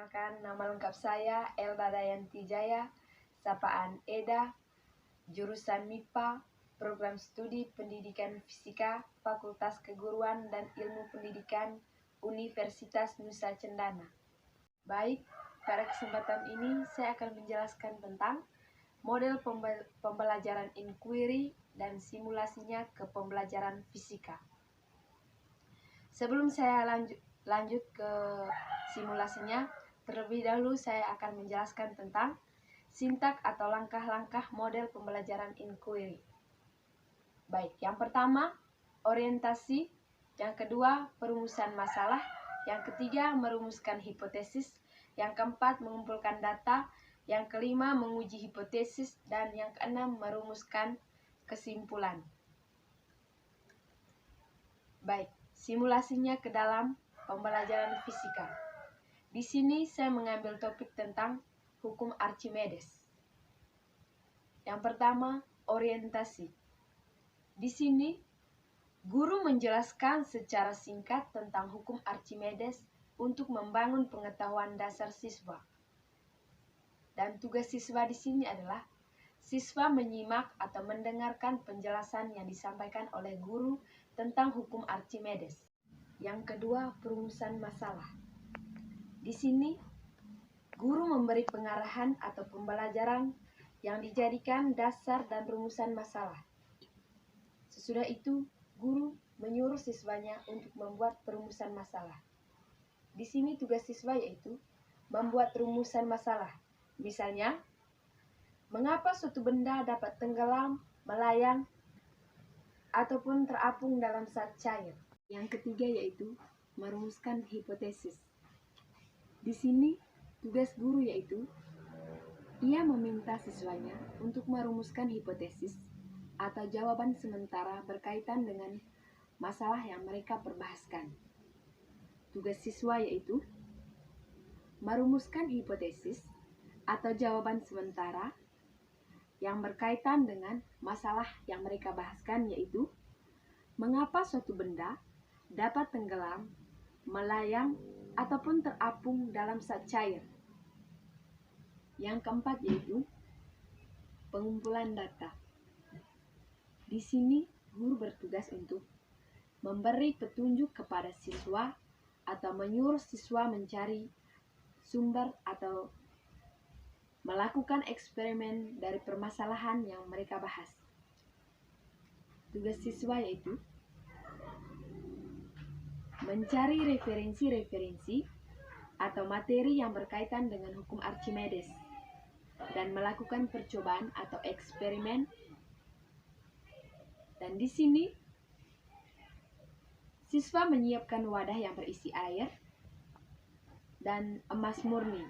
Perkenalkan, nama lengkap saya Elda Dayanti Jaya, sapaan Eda, jurusan MIPA, Program Studi Pendidikan Fisika, Fakultas Keguruan dan Ilmu Pendidikan, Universitas Nusa Cendana. Baik, pada kesempatan ini saya akan menjelaskan tentang model pembelajaran inquiry dan simulasinya ke pembelajaran fisika. Sebelum saya lanjut ke simulasinya, terlebih dahulu saya akan menjelaskan tentang sintak atau langkah-langkah model pembelajaran inquiry. Baik, yang pertama orientasi, yang kedua perumusan masalah, yang ketiga merumuskan hipotesis, yang keempat mengumpulkan data, yang kelima menguji hipotesis, dan yang keenam merumuskan kesimpulan. Baik, simulasinya ke dalam pembelajaran fisika. Di sini saya mengambil topik tentang hukum Archimedes. Yang pertama, orientasi. Di sini, guru menjelaskan secara singkat tentang hukum Archimedes untuk membangun pengetahuan dasar siswa. Dan tugas siswa di sini adalah siswa menyimak atau mendengarkan penjelasan yang disampaikan oleh guru tentang hukum Archimedes. Yang kedua, perumusan masalah. Di sini, guru memberi pengarahan atau pembelajaran yang dijadikan dasar dan rumusan masalah. Sesudah itu, guru menyuruh siswanya untuk membuat perumusan masalah. Di sini tugas siswa yaitu membuat rumusan masalah. Misalnya, mengapa suatu benda dapat tenggelam, melayang, ataupun terapung dalam zat cair. Yang ketiga yaitu merumuskan hipotesis. Di sini tugas guru yaitu ia meminta siswanya untuk merumuskan hipotesis atau jawaban sementara berkaitan dengan masalah yang mereka perbahaskan. Tugas siswa yaitu merumuskan hipotesis atau jawaban sementara yang berkaitan dengan masalah yang mereka bahaskan, yaitu mengapa suatu benda dapat tenggelam, melayang, ataupun terapung dalam zat cair. Yang keempat yaitu pengumpulan data. Di sini guru bertugas untuk memberi petunjuk kepada siswa atau menyuruh siswa mencari sumber atau melakukan eksperimen dari permasalahan yang mereka bahas. Tugas siswa yaitu mencari referensi-referensi atau materi yang berkaitan dengan hukum Archimedes dan melakukan percobaan atau eksperimen. Dan di sini siswa menyiapkan wadah yang berisi air dan emas murni,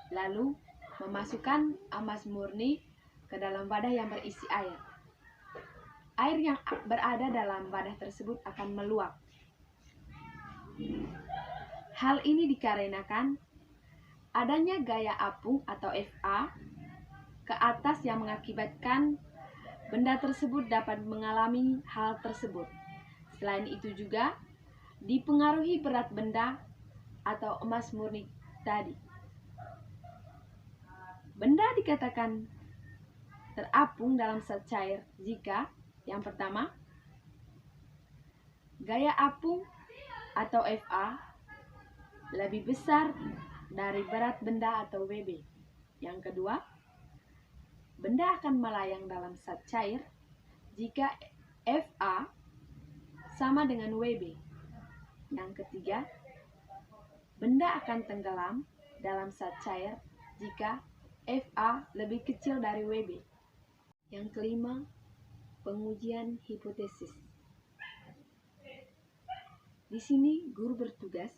lalu memasukkan emas murni ke dalam wadah yang berisi air. Air yang berada dalam wadah tersebut akan meluap. Hal ini dikarenakan adanya gaya apung atau Fa ke atas yang mengakibatkan benda tersebut dapat mengalami hal tersebut. Selain itu juga dipengaruhi berat benda atau emas murni tadi. Benda dikatakan terapung dalam zat cair jika yang pertama, gaya apung atau Fa lebih besar dari berat benda atau Wb. Yang kedua, benda akan melayang dalam zat cair jika Fa sama dengan Wb. Yang ketiga, benda akan tenggelam dalam zat cair jika Fa lebih kecil dari Wb. Yang kelima, pengujian hipotesis. Di sini guru bertugas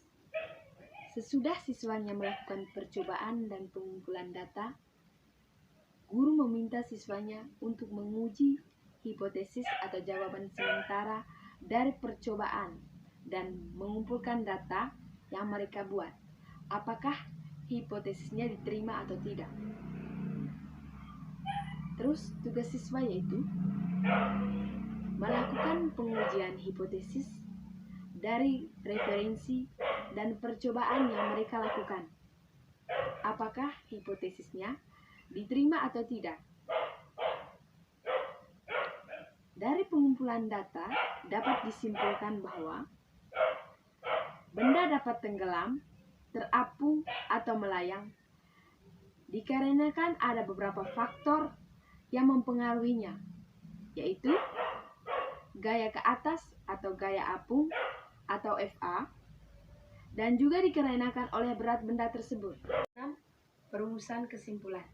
sesudah siswanya melakukan percobaan dan pengumpulan data, guru meminta siswanya untuk menguji hipotesis atau jawaban sementara dari percobaan dan mengumpulkan data yang mereka buat. Apakah hipotesisnya diterima atau tidak? Terus tugas siswa yaitu melakukan pengujian hipotesis dari referensi dan percobaan yang mereka lakukan. apakah hipotesisnya diterima atau tidak. Dari pengumpulan data dapat disimpulkan bahwa benda dapat tenggelam, terapung, atau melayang dikarenakan ada beberapa faktor yang mempengaruhinya, yaitu gaya ke atas atau gaya apung atau FA, dan juga dikarenakan oleh berat benda tersebut. Perumusan kesimpulan.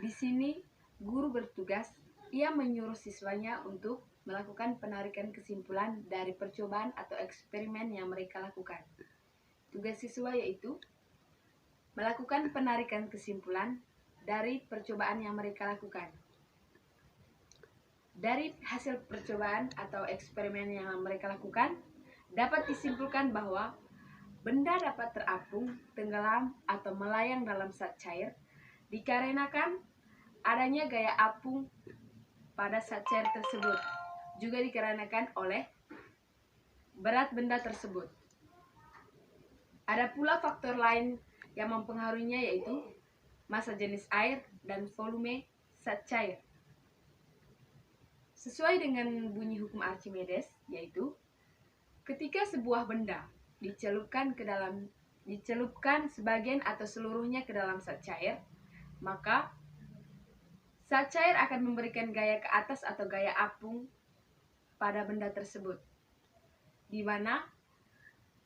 Di sini guru bertugas, ia menyuruh siswanya untuk melakukan penarikan kesimpulan dari percobaan atau eksperimen yang mereka lakukan. Tugas siswa yaitu melakukan penarikan kesimpulan dari percobaan yang mereka lakukan. Dari hasil percobaan atau eksperimen yang mereka lakukan, dapat disimpulkan bahwa benda dapat terapung, tenggelam, atau melayang dalam zat cair dikarenakan adanya gaya apung pada zat cair tersebut, juga dikarenakan oleh berat benda tersebut. Ada pula faktor lain yang mempengaruhinya, yaitu massa jenis air dan volume zat cair. Sesuai dengan bunyi hukum Archimedes, yaitu ketika sebuah benda dicelupkan sebagian atau seluruhnya ke dalam zat cair, maka zat cair akan memberikan gaya ke atas atau gaya apung pada benda tersebut, di mana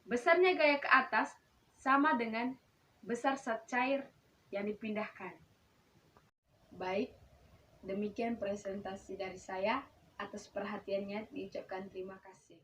besarnya gaya ke atas sama dengan besar zat cair yang dipindahkan. Baik, demikian presentasi dari saya. Atas perhatiannya diucapkan terima kasih.